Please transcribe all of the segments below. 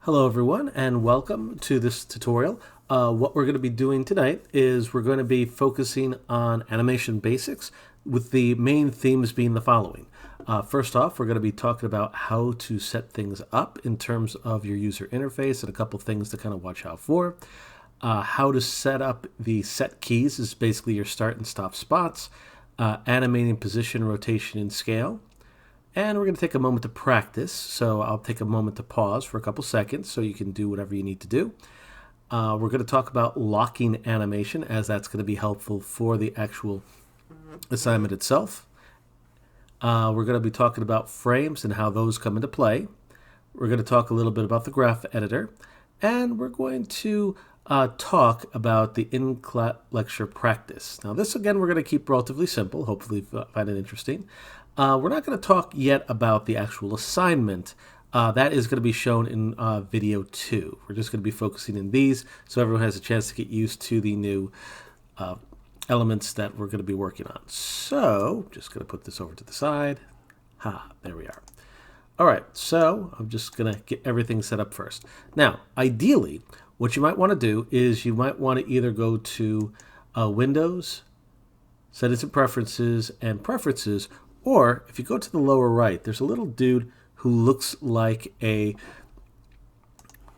Hello everyone and welcome to this tutorial. What we're going to be doing tonight is we're going to be focusing on animation basics with the main themes being the following. First off, we're going to be talking about how to set things up in terms of your user interface and a couple things to kind of watch out for. How to set up the set keys is basically your start and stop spots, animating position, rotation, and scale. And we're going to take a moment to practice, so I'll take a moment to pause for a couple seconds so you can do whatever you need to do. We're going to talk about locking animation, as that's going to be helpful for the actual assignment itself. We're going to be talking about frames and how those come into play. We're going to talk a little bit about the graph editor, and we're going to talk about the in-class lecture practice. Now this, again, we're going to keep relatively simple. Hopefully you find it interesting. We're not going to talk yet about the actual assignment. That is going to be shown in video 2. We're just going to be focusing in these so everyone has a chance to get used to the new elements that we're going to be working on. So, just going to put this over to the side. There we are. All right, so I'm just going to get everything set up first. Now, ideally, what you might want to do is you might want to either go to Windows, Settings and Preferences, and Preferences, or if you go to the lower right, there's a little dude who looks like a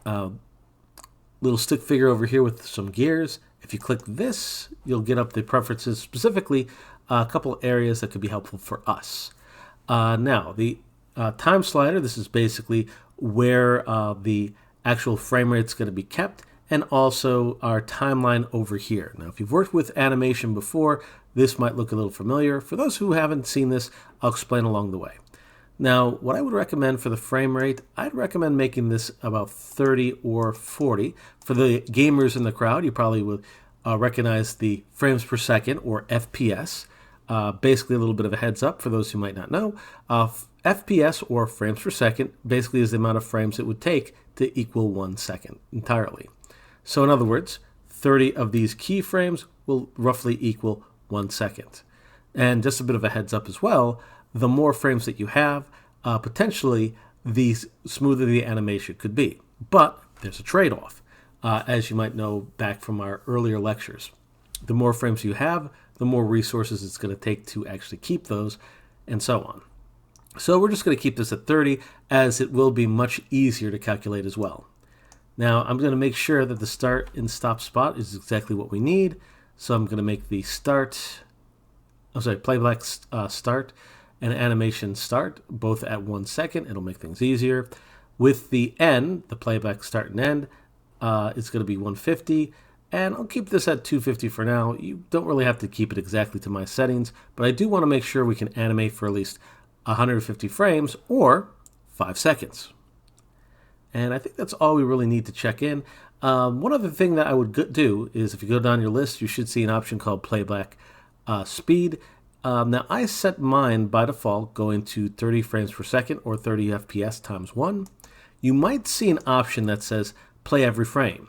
little stick figure over here with some gears. If you click this, you'll get up the preferences, specifically a couple areas that could be helpful for us. Now, the time slider, this is basically where the actual frame rate is going to be kept, and also our timeline over here. Now, if you've worked with animation before, this might look a little familiar. For those who haven't seen this, I'll explain along the way. Now, what I would recommend for the frame rate, I'd recommend making this about 30 or 40. For the gamers in the crowd, you probably would recognize the frames per second, or FPS. Basically, a little bit of a heads up for those who might not know. FPS, or frames per second, basically is the amount of frames it would take to equal 1 second entirely. So in other words, 30 of these keyframes will roughly equal 1 second. And just a bit of a heads up as well, the more frames that you have, potentially the smoother the animation could be. But there's a trade-off, as you might know back from our earlier lectures. The more frames you have, the more resources it's going to take to actually keep those, and so on. So we're just going to keep this at 30, as it will be much easier to calculate as well. Now I'm going to make sure that the start and stop spot is exactly what we need. So I'm going to make the playback start and animation start both at 1 second. It'll make things easier. With the end, the playback start and end, it's going to be 150. And I'll keep this at 250 for now. You don't really have to keep it exactly to my settings, but I do want to make sure we can animate for at least 150 frames or 5 seconds. And I think that's all we really need to check in. One other thing that I would do is if you go down your list, you should see an option called playback speed. Now I set mine by default going to 30 frames per second, or 30 FPS times 1. You might see an option that says play every frame.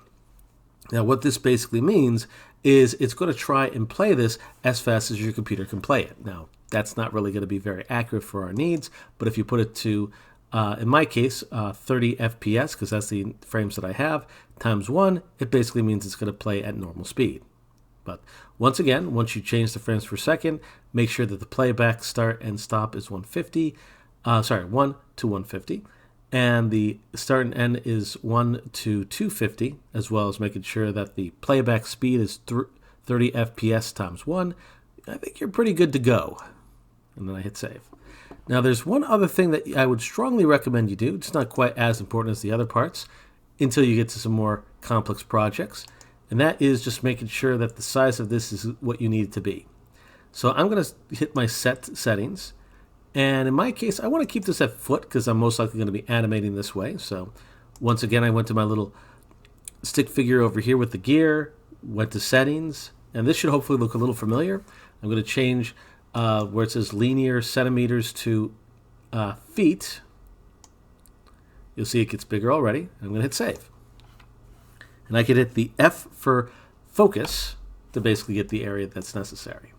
Now what this basically means is it's going to try and play this as fast as your computer can play it. Now that's not really going to be very accurate for our needs, but if you put it to in my case, 30 FPS, because that's the frames that I have, times 1, it basically means it's going to play at normal speed. But once again, once you change the frames per second, make sure that the playback start and stop is 1 to 150, and the start and end is 1 to 250, as well as making sure that the playback speed is 30 FPS times 1. I think you're pretty good to go. And then I hit save. Now there's one other thing that I would strongly recommend you do. It's not quite as important as the other parts until you get to some more complex projects. And that is just making sure that the size of this is what you need it to be. So I'm going to hit my set settings. And in my case, I want to keep this at foot because I'm most likely going to be animating this way. So once again, I went to my little stick figure over here with the gear, went to settings, and this should hopefully look a little familiar. I'm going to change where it says linear centimeters to feet. You'll see it gets bigger already. I'm going to hit save. And I can hit the F for focus to basically get the area that's necessary.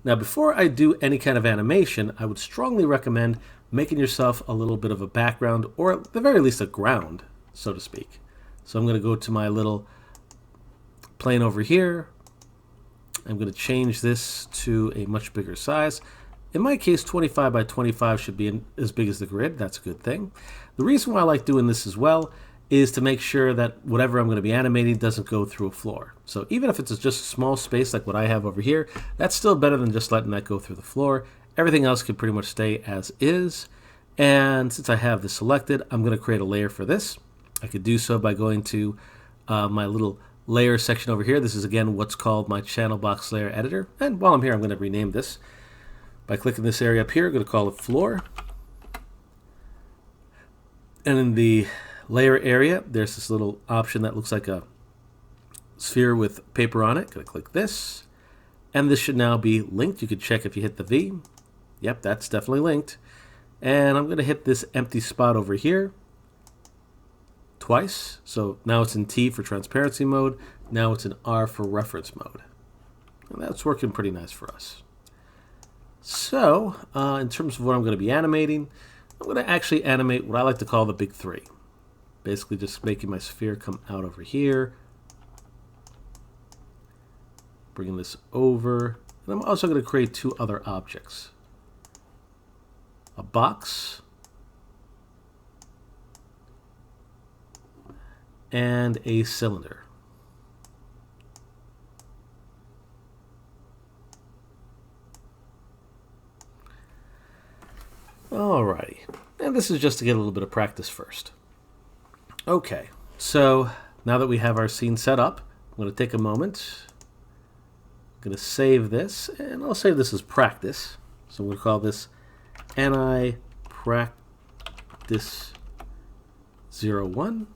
Now before I do any kind of animation, I would strongly recommend making yourself a little bit of a background, or at the very least a ground, so to speak. So I'm going to go to my little plane over here. I'm going to change this to a much bigger size. In my case, 25 by 25 should be as big as the grid. That's a good thing. The reason why I like doing this as well is to make sure that whatever I'm going to be animating doesn't go through a floor. So even if it's just a small space like what I have over here, that's still better than just letting that go through the floor. Everything else can pretty much stay as is. And since I have this selected, I'm going to create a layer for this. I could do so by going to my little layer section over here. This is again what's called my channel box layer editor. And while I'm here, I'm going to rename this. By clicking this area up here, I'm going to call it floor. And in the layer area, there's this little option that looks like a sphere with paper on it. Going to click this. And this should now be linked. You can check if you hit the V. Yep, that's definitely linked. And I'm going to hit this empty spot over here twice. So now it's in T for transparency mode. Now it's in R for reference mode. And that's working pretty nice for us. So in terms of what I'm going to be animating, I'm going to actually animate what I like to call the big three. Basically just making my sphere come out over here. Bringing this over. And I'm also going to create two other objects. A box and a cylinder. Alrighty, and this is just to get a little bit of practice first. Okay, so now that we have our scene set up, I'm going to take a moment. I'm going to save this, and I'll save this as practice. So we'll call this Practice 01.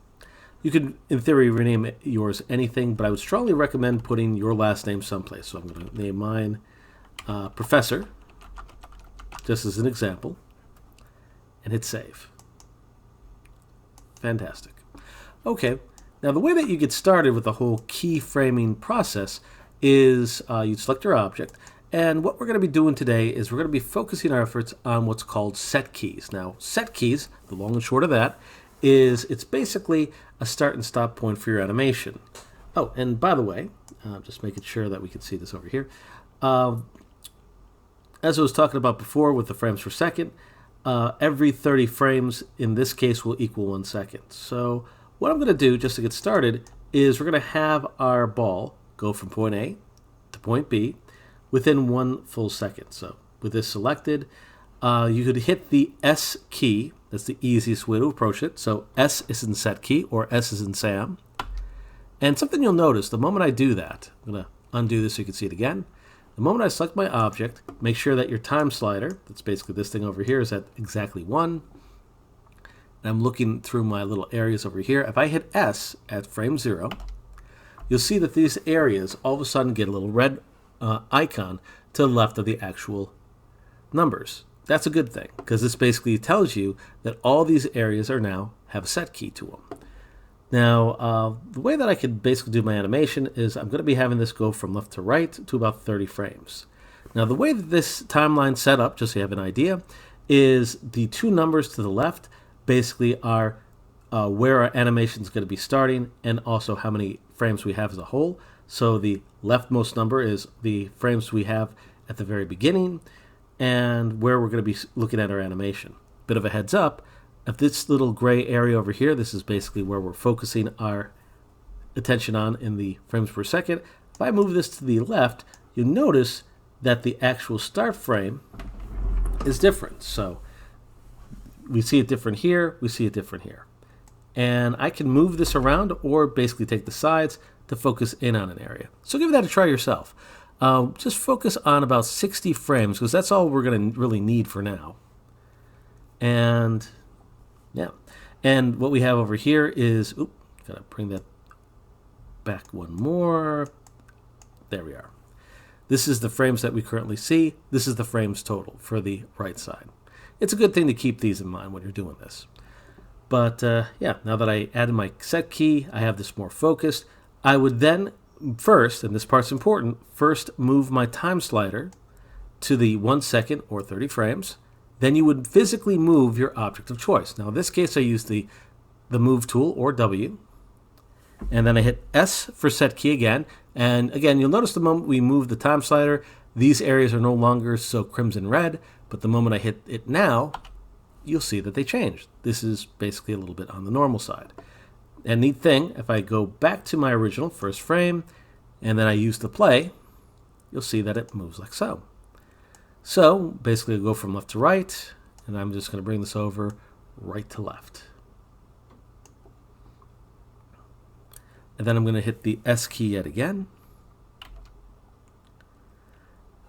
You could, in theory, rename yours anything, but I would strongly recommend putting your last name someplace. So I'm going to name mine Professor, just as an example, and hit save. Fantastic. Okay, now the way that you get started with the whole keyframing process is you select your object, and what we're going to be doing today is we're going to be focusing our efforts on what's called set keys. Now, set keys, the long and short of that, is it's basically a start and stop point for your animation. Oh, and by the way, just making sure that we can see this over here. As I was talking about before with the frames per second, every 30 frames in this case will equal 1 second. So what I'm going to do just to get started is we're going to have our ball go from point A to point B within 1 full second. So with this selected, you could hit the S key. That's the easiest way to approach it. So S is in set key, or S is in Sam. And something you'll notice, the moment I do that, I'm going to undo this so you can see it again. The moment I select my object, make sure that your time slider, that's basically this thing over here, is at exactly 1. And I'm looking through my little areas over here. If I hit S at frame 0, you'll see that these areas all of a sudden get a little red icon to the left of the actual numbers. That's a good thing, because this basically tells you that all these areas are now have a set key to them. Now, the way that I could basically do my animation is I'm going to be having this go from left to right to about 30 frames. Now, the way that this timeline's set up, just so you have an idea, is the two numbers to the left basically are where our animation is going to be starting and also how many frames we have as a whole. So the leftmost number is the frames we have at the very beginning and where we're going to be looking at our animation. Bit of a heads up. If this little gray area over here, this is basically where we're focusing our attention on in the frames per second. If I move this to the left, you'll notice that the actual start frame is different. So we see it different here, we see it different here. And I can move this around or basically take the sides to focus in on an area. So give that a try yourself. Just focus on about 60 frames because that's all we're going to really need for now. And yeah, and what we have over here is, gotta bring that back one more. There we are. This is the frames that we currently see. This is the frames total for the right side. It's a good thing to keep these in mind when you're doing this. But yeah, now that I added my set key, I have this more focused. I would then first, and this part's important, first move my time slider to the 1 second or 30 frames. Then you would physically move your object of choice. Now in this case I use the the Move tool, or W, and then I hit S for set key again. And again, you'll notice the moment we move the time slider, these areas are no longer so crimson red, but the moment I hit it now, you'll see that they changed. This is basically a little bit on the normal side. And neat thing, if I go back to my original first frame, and then I use the play, you'll see that it moves like so. So basically I go from left to right, and I'm just going to bring this over right to left. And then I'm going to hit the S key yet again.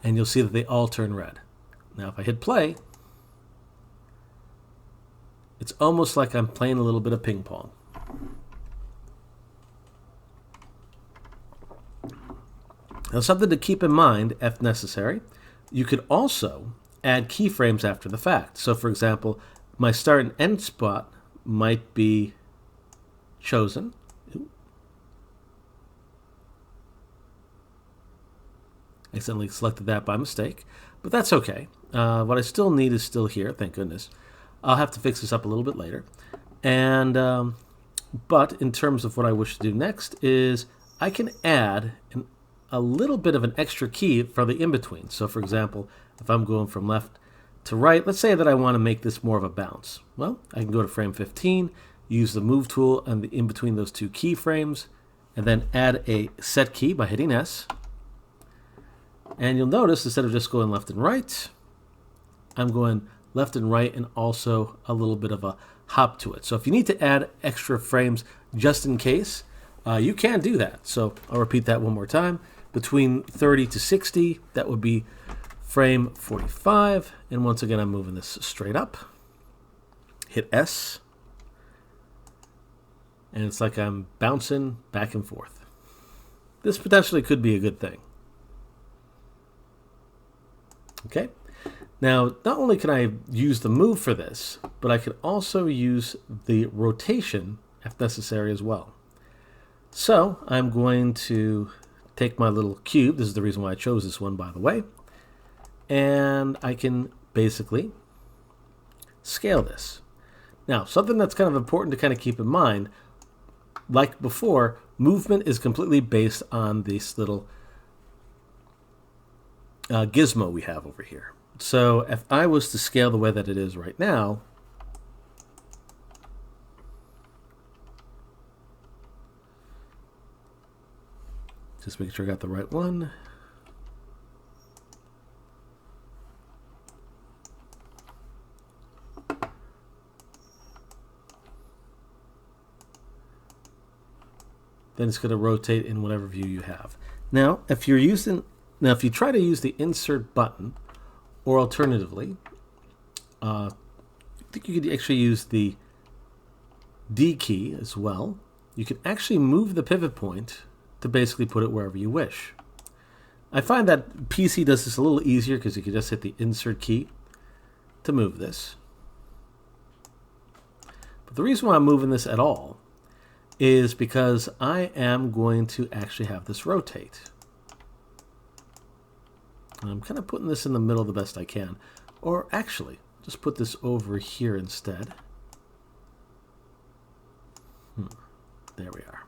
And you'll see that they all turn red. Now if I hit play, it's almost like I'm playing a little bit of ping pong. Now something to keep in mind, if necessary, you could also add keyframes after the fact. So for example, my start and end spot might be chosen. I accidentally selected that by mistake, but that's okay. What I still need is still here, thank goodness. I'll have to fix this up a little bit later. And but in terms of what I wish to do next is I can add a little bit of an extra key for the in-between. So for example, if I'm going from left to right, let's say that I want to make this more of a bounce. Well, I can go to frame 15, use the Move tool and the in between those two keyframes, and then add a set key by hitting S. And you'll notice instead of just going left and right, I'm going left and right and also a little bit of a hop to it. So if you need to add extra frames just in case, you can do that. So I'll repeat that one more time. Between 30 to 60, that would be frame 45. And once again, I'm moving this straight up. Hit S. And it's like I'm bouncing back and forth. This potentially could be a good thing. Okay. Now, not only can I use the move for this, but I can also use the rotation if necessary as well. So I'm going to take my little cube. This is the reason why I chose this one, by the way. And I can basically scale this. Now, something that's kind of important to kind of keep in mind, like before, movement is completely based on this little gizmo we have over here. So if I was to scale the way that it is right now, just make sure I got the right one. Then it's going to rotate in whatever view you have. Now, if you try to use the insert button, or alternatively, I think you could actually use the D key as well. You can actually move the pivot point to basically put it wherever you wish. I find that PC does this a little easier because you can just hit the insert key to move this. But the reason why I'm moving this at all is because I am going to actually have this rotate. And I'm kind of putting this in the middle the best I can. Or actually, just put this over here instead. There we are.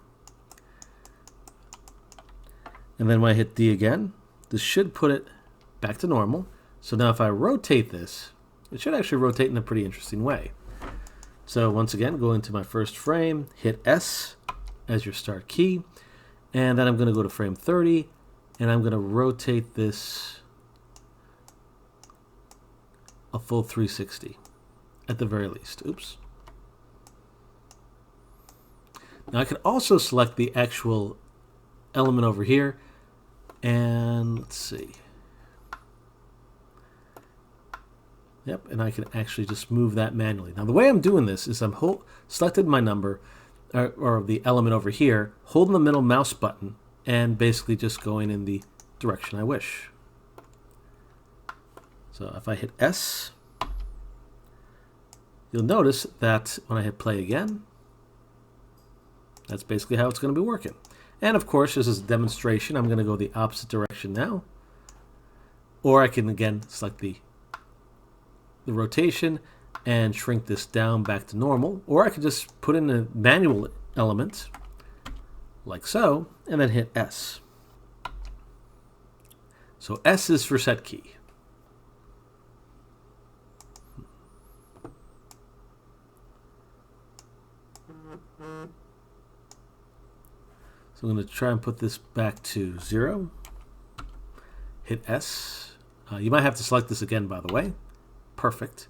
And then when I hit D again, this should put it back to normal. So now if I rotate this, it should actually rotate in a pretty interesting way. So once again, go into my first frame, hit S as your start key, and then I'm going to go to frame 30, and I'm going to rotate this a full 360 at the very least. Oops. Now I can also select the actual element over here, and let's see. Yep, and I can actually just move that manually. Now the way I'm doing this is I'm selected my number, or the element over here, holding the middle mouse button, and basically just going in the direction I wish. So if I hit S, you'll notice that when I hit play again, that's basically how it's going to be working. And of course, this is a demonstration. I'm going to go the opposite direction now. Or I can again select the rotation and shrink this down back to normal, or I could just put in a manual element like so, and then hit S. So S is for set key. So I'm going to try and put this back to 0. Hit S. You might have to select this again, by the way. Perfect.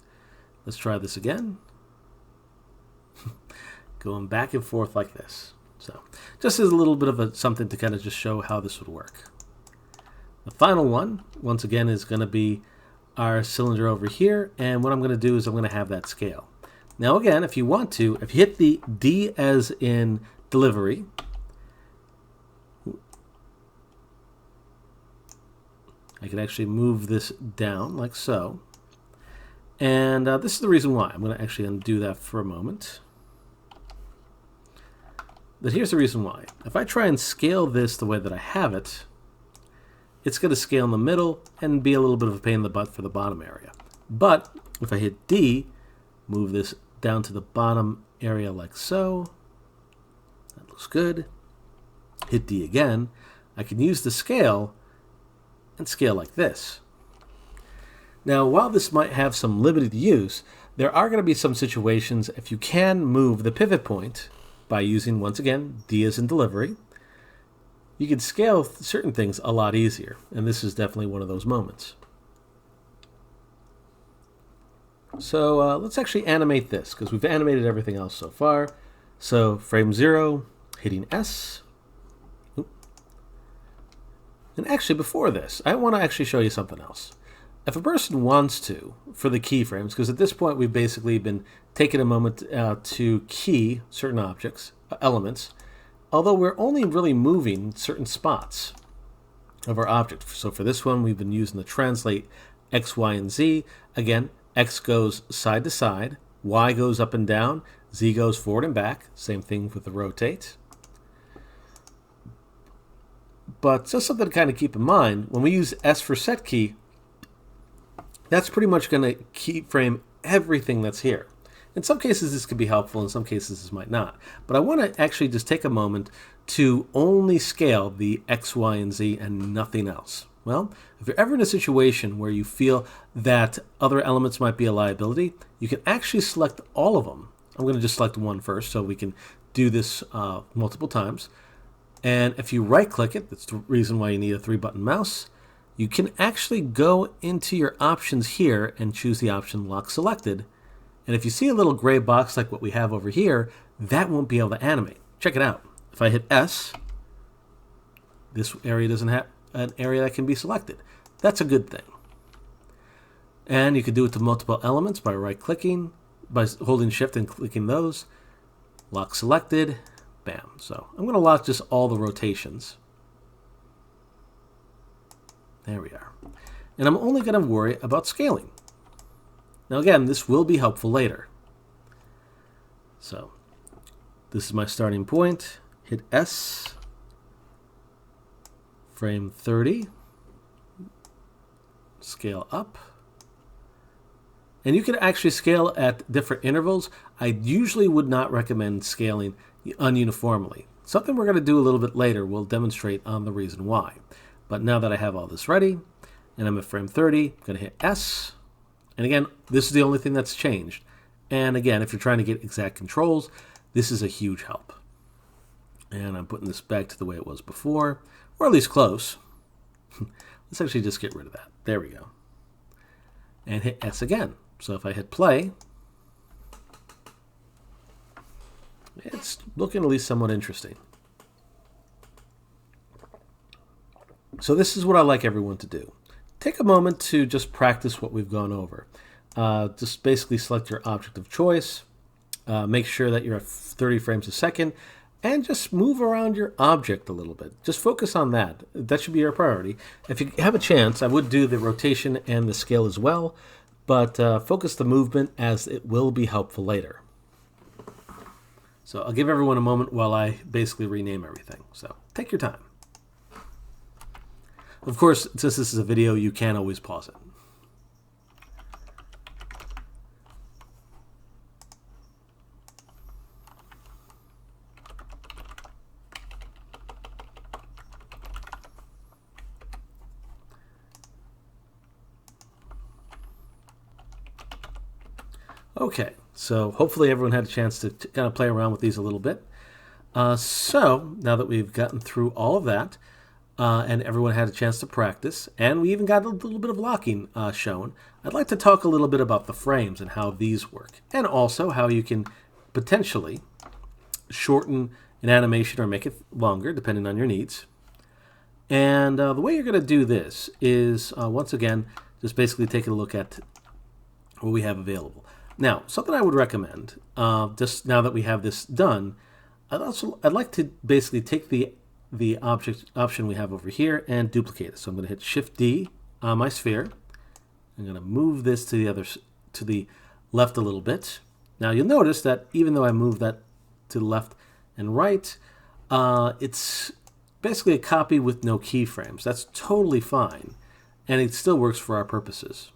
Let's try this again. Going back and forth like this. So just as a little bit of something to kind of just show how this would work. The final one, once again, is going to be our cylinder over here. And what I'm going to do is I'm going to have that scale. Now again, if you want to, if you hit the D as in delivery, I can actually move this down like so. And this is the reason why. I'm going to actually undo that for a moment. But here's the reason why. If I try and scale this the way that I have it, it's going to scale in the middle and be a little bit of a pain in the butt for the bottom area. But if I hit D, move this down to the bottom area like so, that looks good. Hit D again, I can use the scale and scale like this. Now, while this might have some limited use, there are going to be some situations if you can move the pivot point by using, once again, D as in delivery, you can scale certain things a lot easier, and this is definitely one of those moments. So let's actually animate this, because we've animated everything else so far. So frame 0, hitting S. And actually, before this, I want to actually show you something else. If a person wants to, for the keyframes, because at this point we've basically been taking a moment to key certain objects, elements, although we're only really moving certain spots of our object. So for this one, we've been using the translate X, Y, and Z. Again, X goes side to side, Y goes up and down, Z goes forward and back. Same thing with the rotate. But just something to kind of keep in mind, when we use S for set key, that's pretty much going to keyframe everything that's here. In some cases this could be helpful, in some cases this might not. But I want to actually just take a moment to only scale the X, Y, and Z and nothing else. Well, if you're ever in a situation where you feel that other elements might be a liability, you can actually select all of them. I'm going to just select one first so we can do this multiple times. And if you right click it, that's the reason why you need a 3-button mouse, you can actually go into your options here and choose the option lock selected. And if you see a little gray box like what we have over here, that won't be able to animate. Check it out. If I hit S, this area doesn't have an area that can be selected. That's a good thing. And you can do it to multiple elements by right-clicking, by holding Shift and clicking those. Lock selected, bam. So I'm going to lock just all the rotations. There we are. And I'm only going to worry about scaling. Now again, this will be helpful later. So this is my starting point. Hit S, frame 30, scale up. And you can actually scale at different intervals. I usually would not recommend scaling ununiformly. Something we're going to do a little bit later will demonstrate on the reason why. But now that I have all this ready, and I'm at frame 30, I'm going to hit S. And again, this is the only thing that's changed. And again, if you're trying to get exact controls, this is a huge help. And I'm putting this back to the way it was before, or at least close. Let's actually just get rid of that. There we go. And hit S again. So if I hit play, it's looking at least somewhat interesting. So this is what I like everyone to do. Take a moment to just practice what we've gone over. Just basically select your object of choice. Make sure that you're at 30 frames a second. And just move around your object a little bit. Just focus on that. That should be your priority. If you have a chance, I would do the rotation and the scale as well. But focus the movement, as it will be helpful later. So I'll give everyone a moment while I basically rename everything. So take your time. Of course, since this is a video, you can always pause it. Okay, so hopefully everyone had a chance to kind of play around with these a little bit. So now that we've gotten through all of that, and everyone had a chance to practice, and we even got a little bit of locking shown, I'd like to talk a little bit about the frames and how these work, and also how you can potentially shorten an animation or make it longer depending on your needs. And the way you're going to do this is, once again, just basically taking a look at what we have available. Now, something I would recommend, just now that we have this done, I'd like to basically take the object option we have over here and duplicate it. So I'm going to hit Shift D on my sphere. I'm going to move this to the left a little bit. Now you'll notice that even though I move that to the left and right, it's basically a copy with no keyframes. That's totally fine, and it still works for our purposes.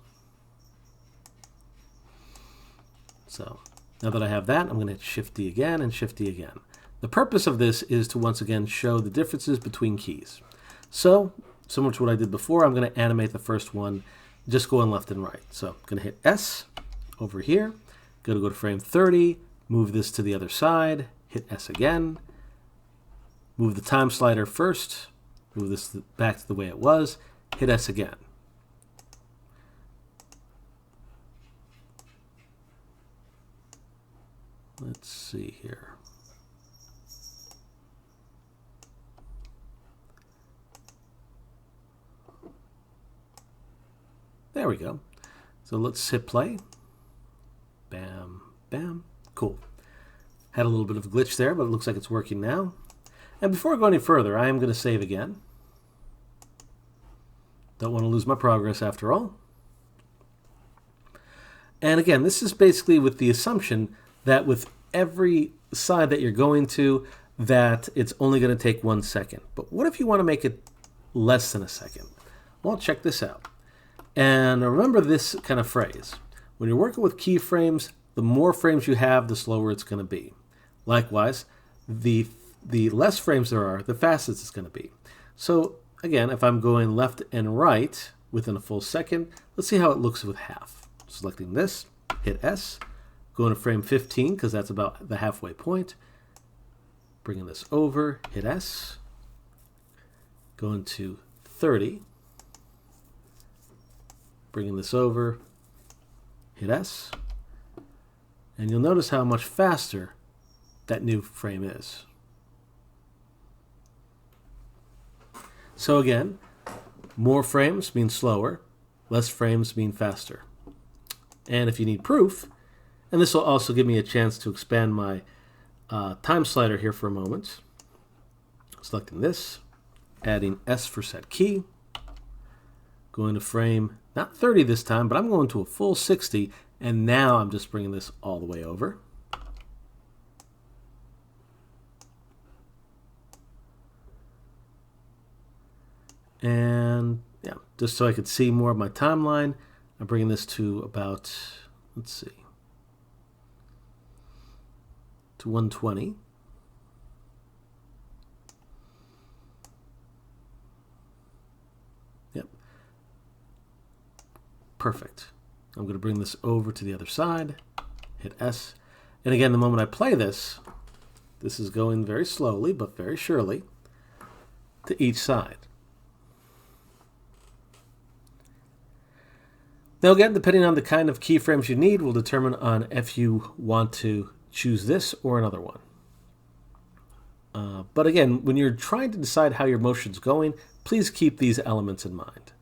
So now that I have that, I'm going to hit Shift D again and Shift D again. The purpose of this is to once again show the differences between keys. So, similar to what I did before, I'm going to animate the first one just going left and right. So I'm going to hit S over here, go to frame 30, move this to the other side, hit S again, move the time slider first, move this back to the way it was, hit S again. Let's see here. There we go. So let's hit play. Bam, bam. Cool. Had a little bit of a glitch there, but it looks like it's working now. And before I go any further, I am going to save again. Don't want to lose my progress after all. And again, this is basically with the assumption that with every side that you're going to, that it's only going to take 1 second. But what if you want to make it less than a second? Well, check this out. And remember this kind of phrase. When you're working with keyframes, the more frames you have, the slower it's going to be. Likewise, the less frames there are, the faster it's going to be. So again, if I'm going left and right within a full second, let's see how it looks with half. Selecting this, hit S, going to frame 15 because that's about the halfway point. Bringing this over, hit S, going to 30. Bringing this over, hit S, and you'll notice how much faster that new frame is. So again, more frames mean slower, less frames mean faster. And if you need proof, and this will also give me a chance to expand my time slider here for a moment, selecting this, adding S for set key, going to frame not 30 this time, but I'm going to a full 60, and now I'm just bringing this all the way over. And yeah, just so I could see more of my timeline, I'm bringing this to about, let's see, to 120. Yep. Perfect. I'm going to bring this over to the other side, hit S. And again, the moment I play this, this is going very slowly, but very surely, to each side. Now again, depending on the kind of keyframes you need will determine on if you want to choose this or another one. But again, when you're trying to decide how your motion's going, please keep these elements in mind.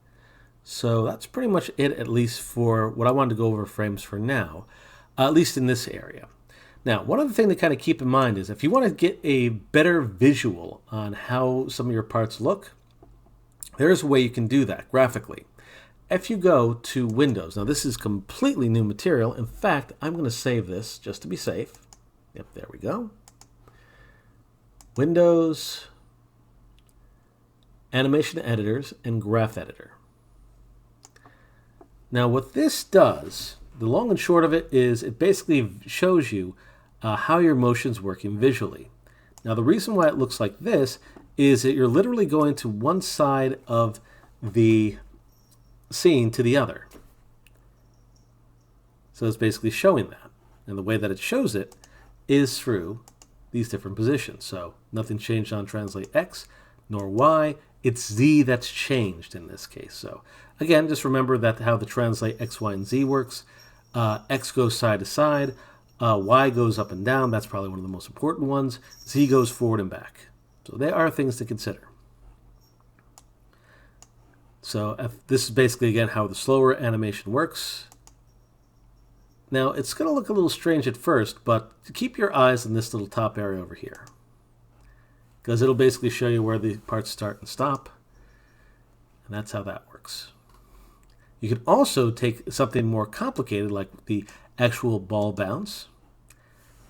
So that's pretty much it, at least for what I wanted to go over frames for now, at least in this area. Now, one other thing to kind of keep in mind is if you want to get a better visual on how some of your parts look, there's a way you can do that graphically. If you go to Windows, now this is completely new material. In fact, I'm going to save this just to be safe. Yep, there we go. Windows, Animation Editors, and Graph Editor. Now what this does, the long and short of it is it basically shows you how your motion's working visually. Now the reason why it looks like this is that you're literally going to one side of the scene to the other. So it's basically showing that. And the way that it shows it is through these different positions. So nothing changed on translate X nor Y. It's Z that's changed in this case. So again, just remember that how the translate X, Y, and Z works. X goes side to side. Y goes up and down. That's probably one of the most important ones. Z goes forward and back. So there are things to consider. So this is basically, again, how the slower animation works. Now, it's going to look a little strange at first, but keep your eyes on this little top area over here, because it'll basically show you where the parts start and stop, and that's how that works. You can also take something more complicated, like the actual ball bounce,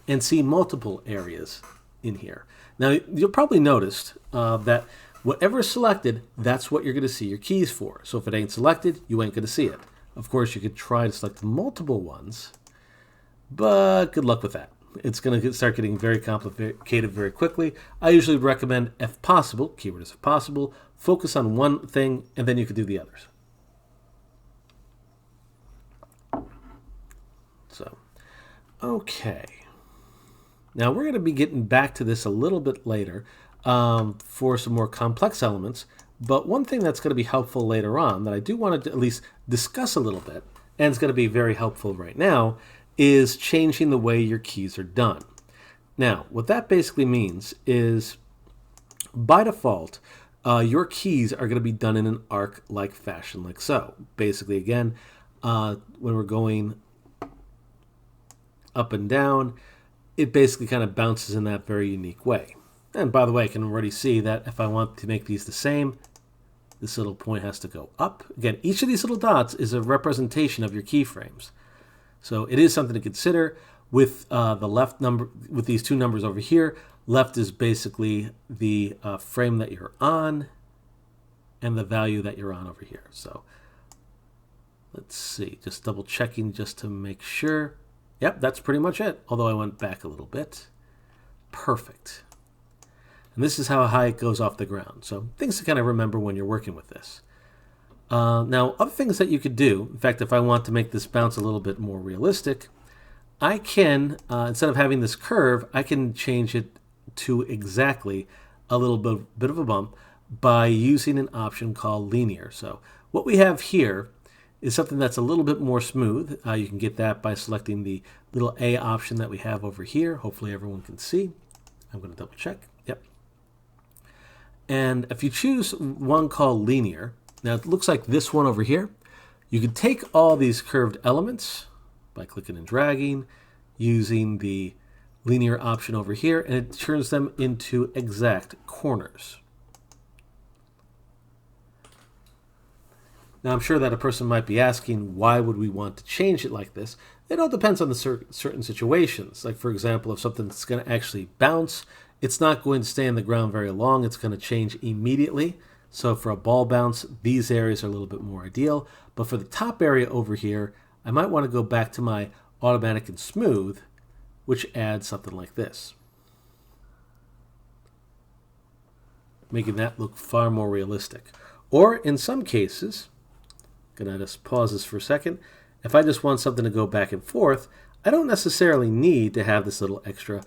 and see multiple areas in here. Now, you'll probably notice that whatever is selected, that's what you're going to see your keys for. So if it ain't selected, you ain't going to see it. Of course, you could try to select multiple ones, but good luck with that. It's going to start getting very complicated very quickly. I usually recommend, if possible, keyword is if possible, focus on one thing, and then you can do the others. So, okay. Now we're going to be getting back to this a little bit later for some more complex elements. But one thing that's going to be helpful later on that I do want to at least discuss a little bit, and it's going to be very helpful right now, is changing the way your keys are done. Now, what that basically means is, by default, your keys are going to be done in an arc-like fashion, like so. Basically, again, when we're going up and down, it basically kind of bounces in that very unique way. And by the way, I can already see that if I want to make these the same, this little point has to go up. Again, each of these little dots is a representation of your keyframes. So it is something to consider. With the left number, with these two numbers over here, left is basically the frame that you're on and the value that you're on over here. So let's see, just double checking just to make sure. Yep, that's pretty much it, although I went back a little bit. Perfect. And this is how high it goes off the ground. So things to kind of remember when you're working with this. Now, other things that you could do, in fact, if I want to make this bounce a little bit more realistic, I can, instead of having this curve, I can change it to exactly a little bit of a bump by using an option called linear. So what we have here is something that's a little bit more smooth. You can get that by selecting the little A option that we have over here. Hopefully everyone can see. I'm going to double check. Yep. And if you choose one called linear, now it looks like this one over here, you can take all these curved elements by clicking and dragging, using the linear option over here, and it turns them into exact corners. Now, I'm sure that a person might be asking, why would we want to change it like this? It all depends on the certain situations. Like, for example, if something's going to actually bounce, it's not going to stay in the ground very long. It's going to change immediately. So for a ball bounce, these areas are a little bit more ideal. But for the top area over here, I might want to go back to my automatic and smooth, which adds something like this, making that look far more realistic. Or in some cases, gonna just pause this for a second. If I just want something to go back and forth, I don't necessarily need to have this little extra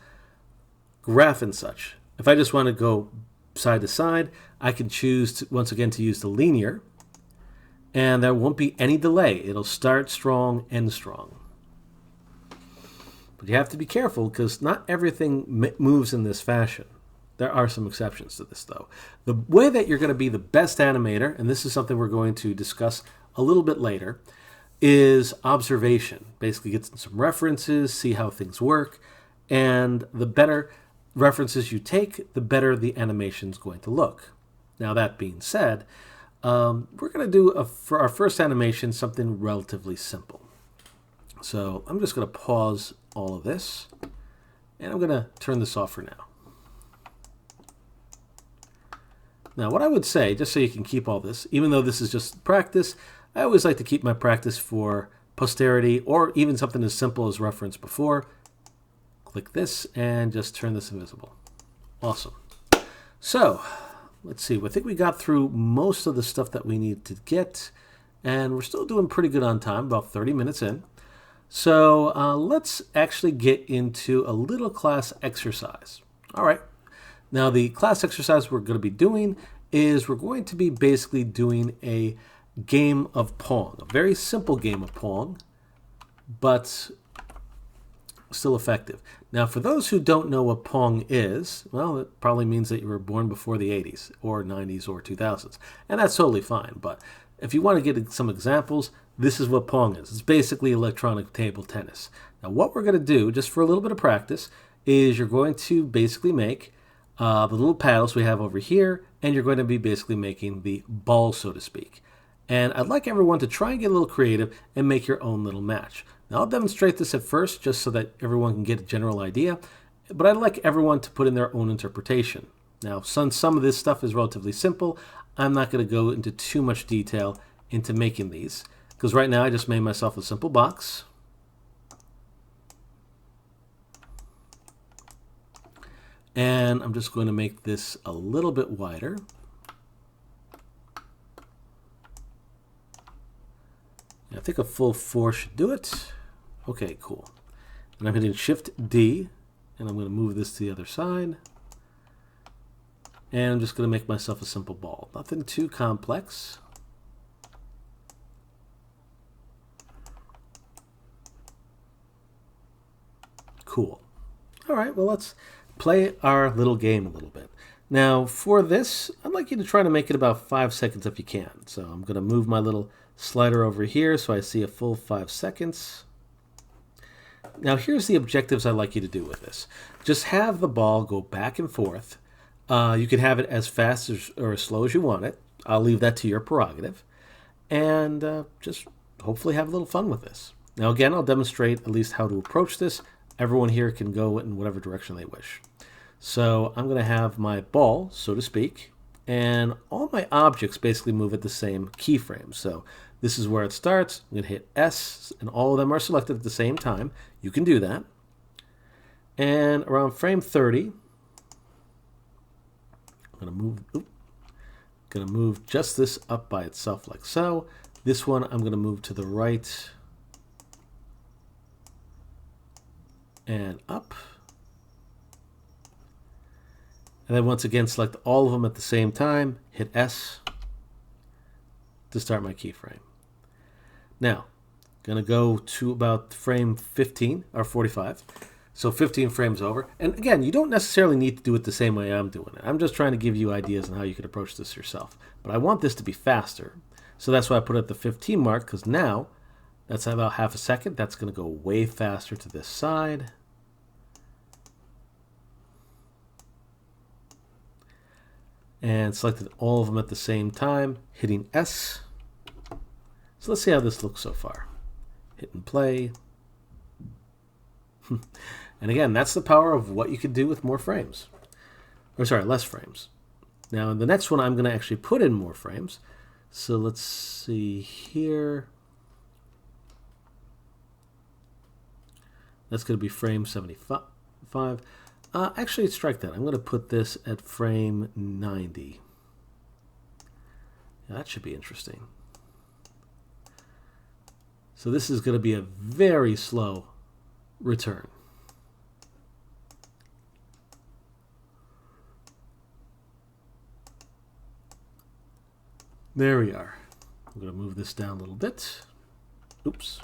graph and such. If I just want to go side to side, I can choose to, once again, to use the linear, and there won't be any delay. It'll start strong, end strong. But you have to be careful because not everything moves in this fashion. There are some exceptions to this, though. The way that you're going to be the best animator, and this is something we're going to discuss a little bit later, is observation. Basically get some references, see how things work, and the better references you take, the better the animation's going to look. Now, that being said, we're going to do, for our first animation, something relatively simple. So I'm just going to pause all of this, and I'm going to turn this off for now. Now, what I would say, just so you can keep all this, even though this is just practice, I always like to keep my practice for posterity, or even something as simple as reference before. Click this and just turn this invisible. Awesome. So, let's see. I think we got through most of the stuff that we need to get, and we're still doing pretty good on time, about 30 minutes in. So let's actually get into a little class exercise. All right. Now the class exercise we're going to be doing is we're going to be basically doing a game of Pong, a very simple game of Pong, but still effective. Now, for those who don't know what Pong is, well, it probably means that you were born before the 80s or 90s or 2000s, and that's totally fine. But if you want to get some examples, this is what Pong is. It's basically electronic table tennis. Now, what we're going to do, just for a little bit of practice, is you're going to basically make the little paddles we have over here, and you're going to be basically making the ball, so to speak. And I'd like everyone to try and get a little creative and make your own little match. Now, I'll demonstrate this at first just so that everyone can get a general idea, but I'd like everyone to put in their own interpretation. Now, since some of this stuff is relatively simple, I'm not going to go into too much detail into making these, because right now I just made myself a simple box. And I'm just going to make this a little bit wider. I think a full 4 should do it. Okay, cool. And I'm hitting Shift D, and I'm going to move this to the other side. And I'm just going to make myself a simple ball. Nothing too complex. Cool. All right, well, let's play our little game a little bit. Now, for this, I'd like you to try to make it about 5 seconds if you can. So I'm going to move my little slider over here so I see a full 5 seconds. Now, here's the objectives I'd like you to do with this. Just have the ball go back and forth. You can have it as fast or as slow as you want it. I'll leave that to your prerogative. And just hopefully have a little fun with this. Now, again, I'll demonstrate at least how to approach this. Everyone here can go in whatever direction they wish. So I'm going to have my ball, so to speak, and all my objects basically move at the same keyframe. So this is where it starts. I'm going to hit S, and all of them are selected at the same time. You can do that. And around frame 30, I'm going to move just this up by itself like so. This one I'm going to move to the right and up. And then once again, select all of them at the same time, hit S to start my keyframe. Now, going to go to about frame 15 or 45. So 15 frames over. And again, you don't necessarily need to do it the same way I'm doing it. I'm just trying to give you ideas on how you could approach this yourself. But I want this to be faster. So that's why I put it at the 15 mark, because now that's about half a second. That's going to go way faster to this side. And selected all of them at the same time, hitting S. So let's see how this looks so far. Hit and play. And again, that's the power of what you could do with more frames. Or sorry, less frames. Now in the next one, I'm going to actually put in more frames. So let's see here. That's going to be frame 75. Actually, strike that. I'm going to put this at frame 90. Yeah, that should be interesting. So this is going to be a very slow return. There we are. I'm going to move this down a little bit. Oops.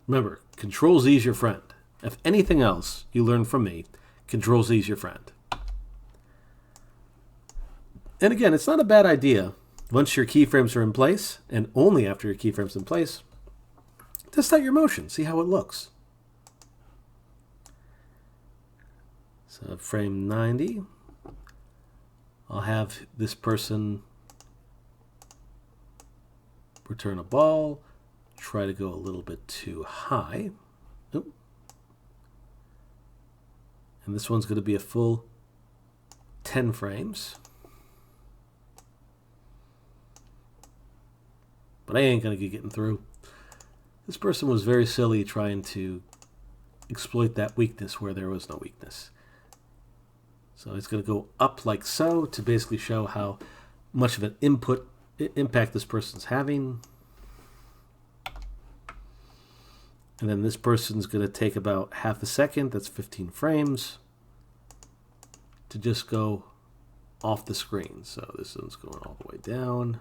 Remember, Control-Z is your friend. If anything else you learn from me, Control-Z is your friend. And again, it's not a bad idea, once your keyframes are in place, and only after your keyframes in place, test out your motion, see how it looks. So frame 90, I'll have this person return a ball, try to go a little bit too high. Oop. And this one's going to be a full 10 frames. But I ain't going to get getting through. This person was very silly trying to exploit that weakness where there was no weakness. So it's going to go up like so to basically show how much of an impact this person's having. And then this person's going to take about half a second, that's 15 frames, to just go off the screen. So this one's going all the way down.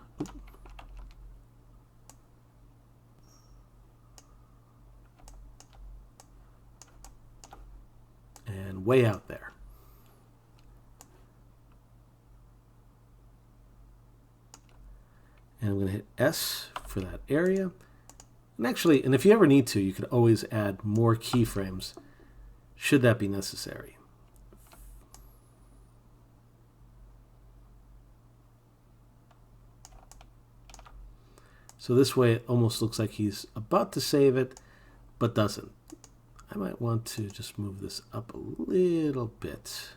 And way out there. And I'm going to hit S for that area. And actually, and if you ever need to, you could always add more keyframes should that be necessary. So this way it almost looks like he's about to save it, but doesn't. I might want to just move this up a little bit.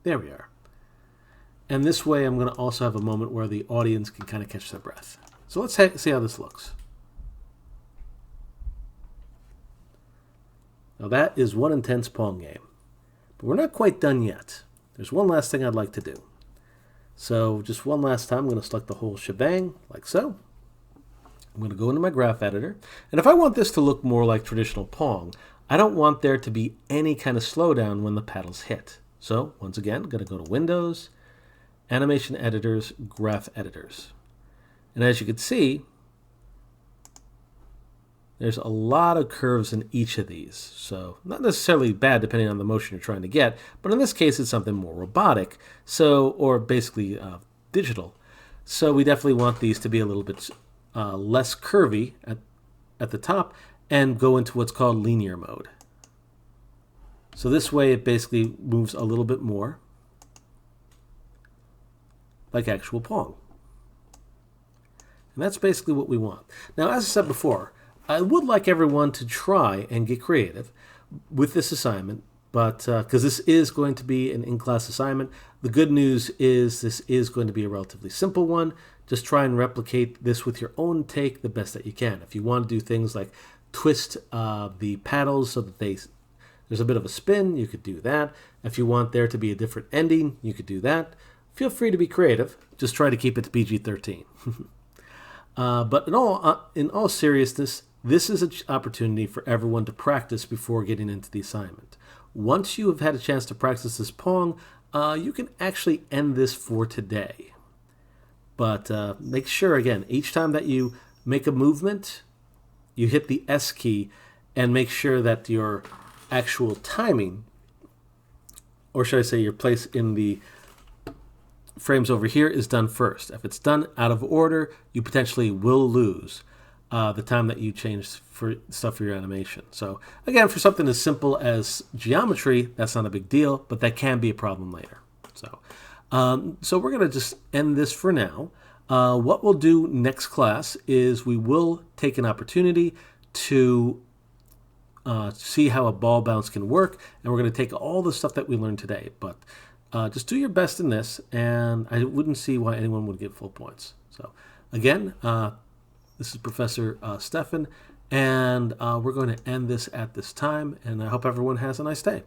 There we are. And this way I'm going to also have a moment where the audience can kind of catch their breath. So let's see how this looks. Now that is one intense Pong game. But we're not quite done yet. There's one last thing I'd like to do. So just one last time, I'm going to select the whole shebang, like so. I'm going to go into my graph editor. And if I want this to look more like traditional Pong, I don't want there to be any kind of slowdown when the paddles hit. So once again, I'm going to go to Windows, Animation Editors, Graph Editors. And as you can see, there's a lot of curves in each of these. So not necessarily bad depending on the motion you're trying to get, but in this case it's something more robotic, so or basically digital. So we definitely want these to be a little bit less curvy at the top and go into what's called linear mode. So this way it basically moves a little bit more like actual Pong. And that's basically what we want. Now, as I said before, I would like everyone to try and get creative with this assignment, but because this is going to be an in-class assignment, the good news is this is going to be a relatively simple one. Just try and replicate this with your own take the best that you can. If you want to do things like twist the paddles so that there's a bit of a spin, you could do that. If you want there to be a different ending, you could do that. Feel free to be creative. Just try to keep it to PG-13. But in all seriousness, this is an opportunity for everyone to practice before getting into the assignment. Once you have had a chance to practice this Pong, you can actually end this for today. But make sure, again, each time that you make a movement, you hit the S key and make sure that your actual timing, or should I say your place in the frames over here, is done first. If it's done out of order, you potentially will lose the time that you changed for stuff for your animation. So again, for something as simple as geometry, that's not a big deal, but that can be a problem later. So we're going to just end this for now. What we'll do next class is we will take an opportunity to see how a ball bounce can work, and we're going to take all the stuff that we learned today. But just do your best in this, and I wouldn't see why anyone would get full points. So again, this is Professor Stefan, and we're going to end this at this time, and I hope everyone has a nice day.